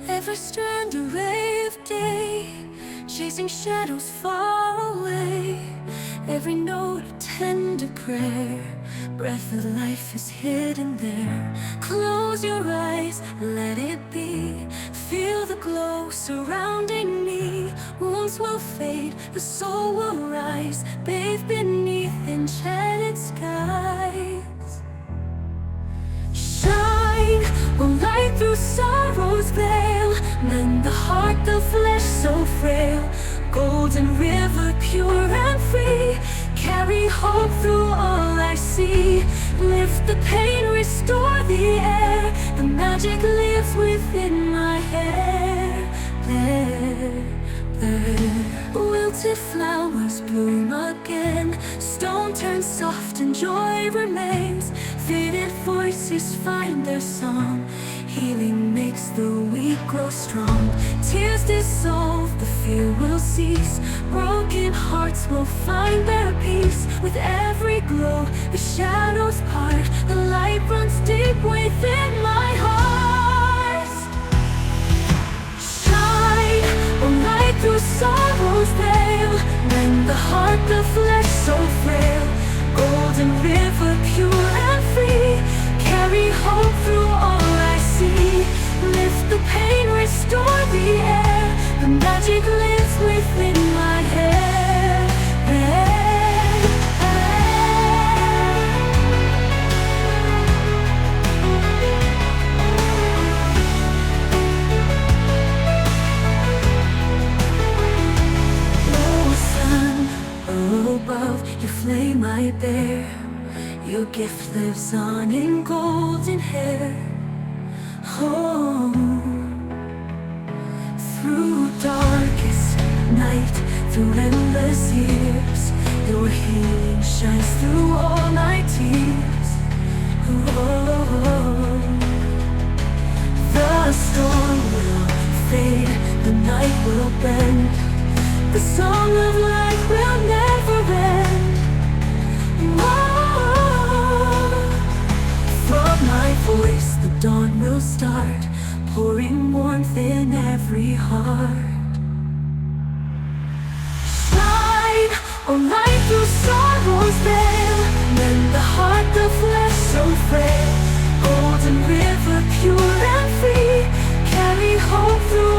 Every strand a ray of day, chasing shadows far away. Every note a tender prayer, breath of life is hidden there. Close your eyes, let it be. Feel the glow surrounding me. Wounds will fade, the soul will rise, bathed beneath enchanted skies. Shine, will light through sorrow's veil, mend the heart, the flesh so frail. Golden river, pure and free, carry hope through all I see. Lift the pain, restore the air, the magic lives within my hair. There, wilted flowers bloom again, stone turns soft and joy remains. Faded voices find their song, healing makes the weak grow strong. Tears dissolve, the fear will cease, broken hearts will find their peace. With every glow, the shadows part, the light runs deep within my heart. Shine, a light through sorrow's veil, mend the heart, the flesh so frail. Golden river, pure and free, carry hope through all I see. Lift the pain, restore the air, the magic lives within my hair. Oh sun, oh above, your flame I bear, your gift lives on in golden hair. Oh, through darkest night, through endless years, your healing shines through all my tears. Oh, the storm will fade, the night will bend, the song of life will never end. From my voice the dawn will start, pouring warmth in every heart. Shine, a light through sorrow's veil, mend the heart, the flesh so frail. Golden river, pure and free, carry hope through